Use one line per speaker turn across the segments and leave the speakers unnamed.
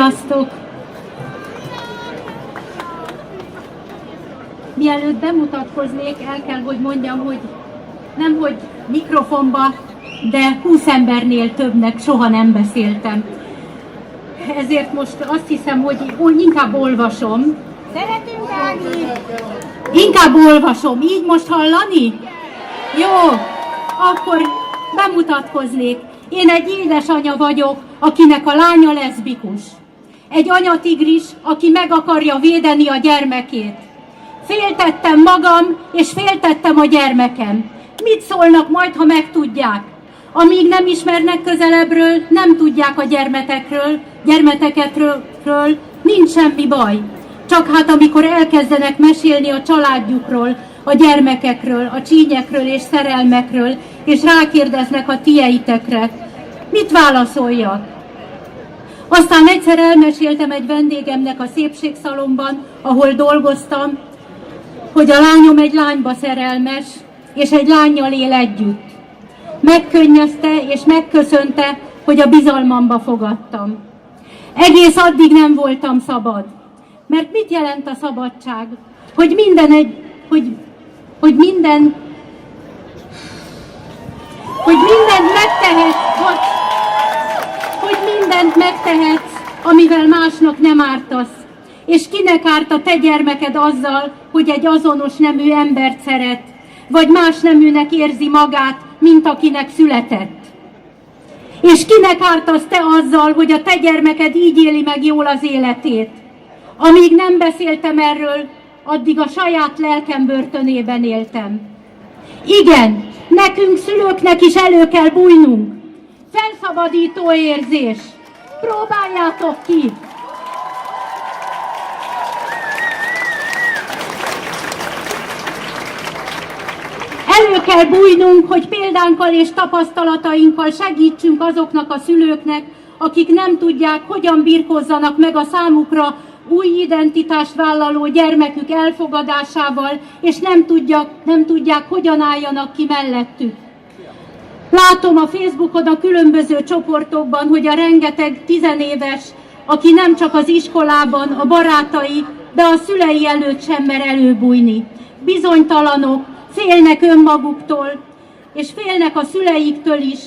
Sziasztok! Mielőtt bemutatkoznék, el kell, hogy mondjam, hogy nem hogy mikrofonba, de 20 embernél többnek soha nem beszéltem. Ezért most azt hiszem, hogy inkább olvasom.
Szeretünk, Ági!
Inkább olvasom. Így most hallani? Jó, akkor bemutatkoznék. Én egy édesanya vagyok, akinek a lánya leszbikus. Egy anyatigris, aki meg akarja védeni a gyermekét. Féltettem magam, és féltettem a gyermekem. Mit szólnak majd, ha megtudják? Amíg nem ismernek közelebbről, nem tudják a gyermekekről, nincs semmi baj. Csak hát amikor elkezdenek mesélni a családjukról, a gyermekekről, a csínyekről és szerelmekről, és rákérdeznek a tieitekre, mit válaszoljak? Aztán egyszer elmeséltem egy vendégemnek a szépségszalomban, ahol dolgoztam, hogy a lányom egy lányba szerelmes, és egy lánnyal él együtt. Megkönnyezte és megköszönte, hogy a bizalmamba fogadtam. Egész addig nem voltam szabad. Mert mit jelent a szabadság? Hogy mindent megtehetsz, amivel másnak nem ártasz. És kinek árt a te gyermeked azzal, hogy egy azonos nemű embert szeret, vagy más neműnek érzi magát, mint akinek született? És kinek ártasz te azzal, hogy a te gyermeked így éli meg jól az életét? Amíg nem beszéltem erről, addig a saját lelkem börtönében éltem. Igen, nekünk szülőknek is elő kell bújnunk. Felszabadító érzés. Próbáljátok ki! Elő kell bújnunk, hogy példánkkal és tapasztalatainkkal segítsünk azoknak a szülőknek, akik nem tudják, hogyan birkózzanak meg a számukra új identitást vállaló gyermekük elfogadásával, és nem tudják, hogyan álljanak ki mellettük. Látom a Facebookon, a különböző csoportokban, hogy a rengeteg tizenéves, aki nem csak az iskolában, a barátai, de a szülei előtt sem mer előbújni. Bizonytalanok, félnek önmaguktól, és félnek a szüleiktől is,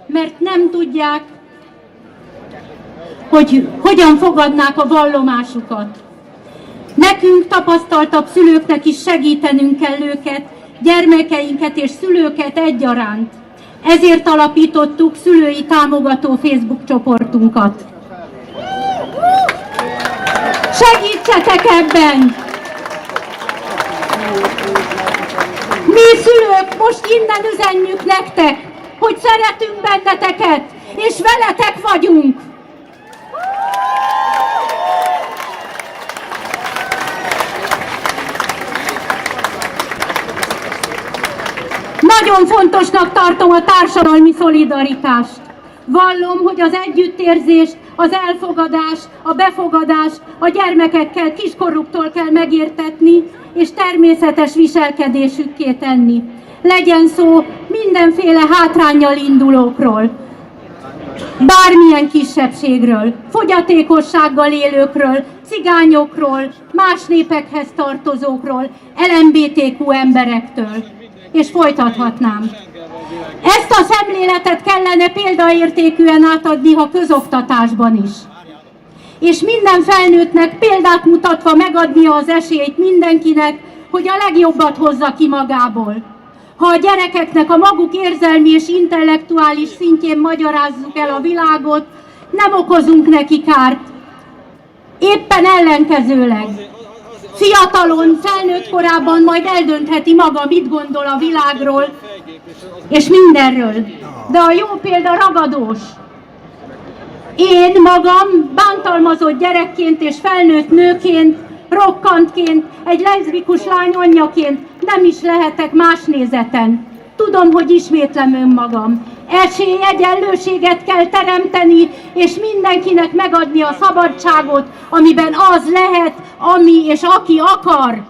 mert nem tudják, hogy hogyan fogadnák a vallomásukat. Nekünk, tapasztaltabb szülőknek is segítenünk kell őket, gyermekeinket és szülőket egyaránt. Ezért alapítottuk szülői támogató Facebook csoportunkat. Segítsetek ebben! Mi szülők most innen üzenjük nektek, hogy szeretünk benneteket, és veletek vagyunk! Nagyon fontosnak tartom a társadalmi szolidaritást. Vallom, hogy az együttérzést, az elfogadást, a befogadást a gyermekekkel kiskorúktól kell megértetni, és természetes viselkedésükké tenni. Legyen szó mindenféle hátránnyal indulókról, bármilyen kisebbségről, fogyatékossággal élőkről, cigányokról, más népekhez tartozókról, LMBTQ emberektől. És folytathatnám. Ezt a szemléletet kellene példaértékűen átadni a közoktatásban is. És minden felnőttnek példát mutatva megadnia az esélyt mindenkinek, hogy a legjobbat hozza ki magából. Ha a gyerekeknek a maguk érzelmi és intellektuális szintjén magyarázzuk el a világot, nem okozunk neki kárt. Éppen ellenkezőleg. Fiatalon, felnőtt korában majd eldöntheti maga, mit gondol a világról és mindenről. De a jó példa ragadós. Én magam bántalmazott gyerekként és felnőtt nőként, rokkantként, egy leszbikus lány anyjaként nem is lehetek más nézeten. Tudom, hogy ismétlem önmagam. Esélyegyenlőséget kell teremteni, és mindenkinek megadni a szabadságot, amiben az lehet, ami és aki akar.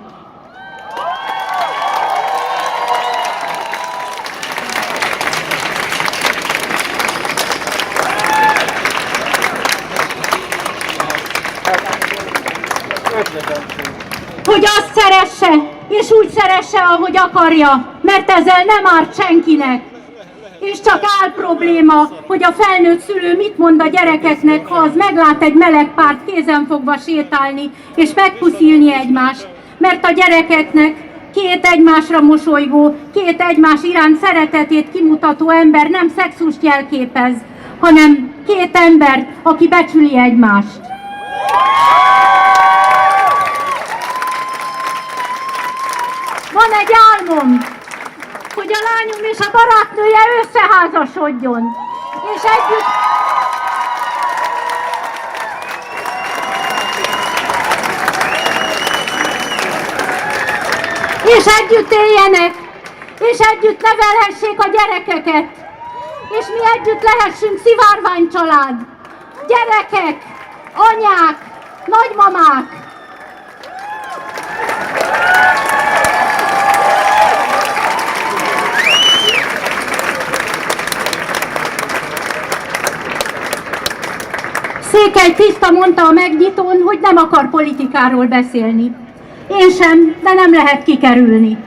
akarja, mert ezzel nem árt senkinek. És csak áll probléma, hogy a felnőtt szülő mit mond a gyerekeknek, ha az meglát egy meleg párt kézenfogva sétálni, és megpuszilni egymást. Mert a gyerekeknek két egymásra mosolygó, két egymás iránt szeretetét kimutató ember nem szexust jelképez, hanem két ember, aki becsüli egymást. Van egy álmom, hogy a lányom és a barátnője összeházasodjon, és együtt éljenek, és együtt nevelhessék a gyerekeket, és mi együtt lehessünk szivárványcsalád, gyerekek, anyák, nagymamák. Székely Kriszta mondta a megnyitón, hogy nem akar politikáról beszélni. Én sem, de nem lehet kikerülni.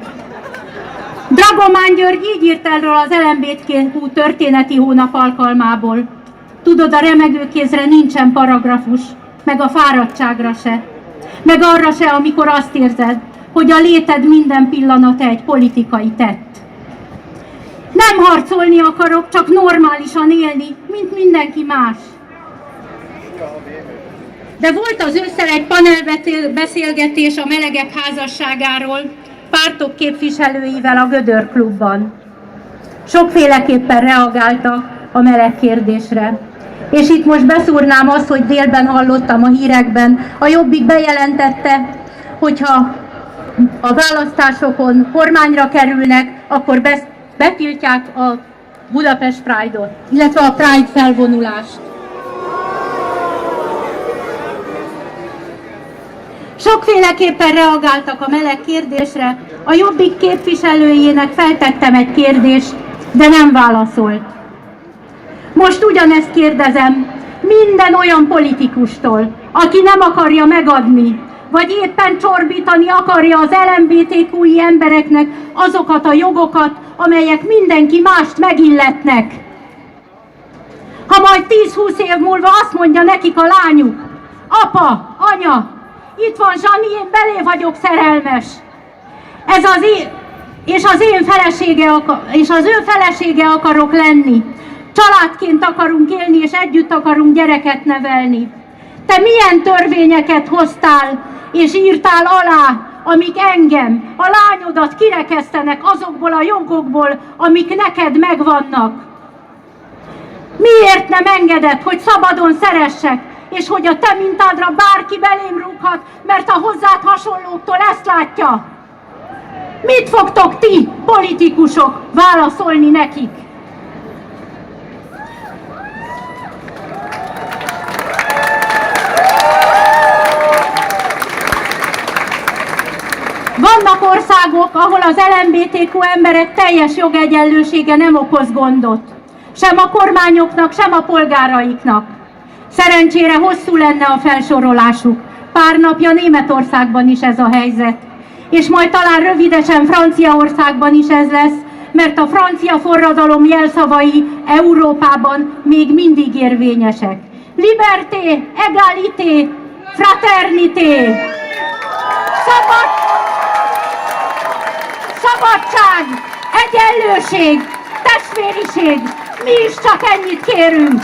Dragomán György így írt erről az LMBTQ történeti hónap alkalmából. Tudod, a remegőkézre nincsen paragrafus, meg a fáradtságra se. Meg arra se, amikor azt érzed, hogy a léted minden pillanata egy politikai tett. Nem harcolni akarok, csak normálisan élni, mint mindenki más. De volt az ősszel egy panelbeszélgetés a melegek házasságáról, pártok képviselőivel a Gödör Klubban. Sokféleképpen reagáltak a meleg kérdésre. És itt most beszúrnám azt, hogy délben hallottam a hírekben, a Jobbik bejelentette, hogyha a választásokon kormányra kerülnek, akkor betiltják a Budapest Pride-ot, illetve a Pride felvonulást. Sokféleképpen reagáltak a meleg kérdésre, a Jobbik képviselőjének feltettem egy kérdést, de nem válaszolt. Most ugyanezt kérdezem minden olyan politikustól, aki nem akarja megadni, vagy éppen csorbítani akarja az LMBTQI embereknek azokat a jogokat, amelyek mindenki mást megilletnek. Ha majd 10-20 év múlva azt mondja nekik a lányuk, apa, anya, itt van Zsani, én belé vagyok szerelmes. Ez az én, és az ő felesége akarok lenni. Családként akarunk élni, és együtt akarunk gyereket nevelni. Te milyen törvényeket hoztál, és írtál alá, amik engem, a lányodat kirekesztenek azokból a jogokból, amik neked megvannak? Miért nem engeded, hogy szabadon szeressek, és hogy a te mintádra bárki belém rúghat, mert a hozzád hasonlóktól ezt látja? Mit fogtok ti, politikusok, válaszolni nekik? Vannak országok, ahol az LMBTQ emberek teljes jogegyenlősége nem okoz gondot. Sem a kormányoknak, sem a polgáraiknak. Szerencsére hosszú lenne a felsorolásuk. Pár napja Németországban is ez a helyzet. És majd talán rövidesen Franciaországban is ez lesz, mert a francia forradalom jelszavai Európában még mindig érvényesek. Liberté, égalité, fraternité. Szabadság, egyenlőség, testvériség. Mi is csak ennyit kérünk.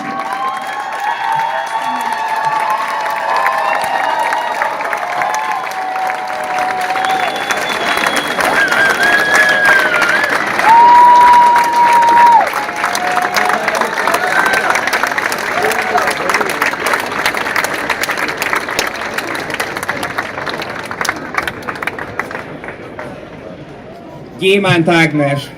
Gyémánt Ágnes.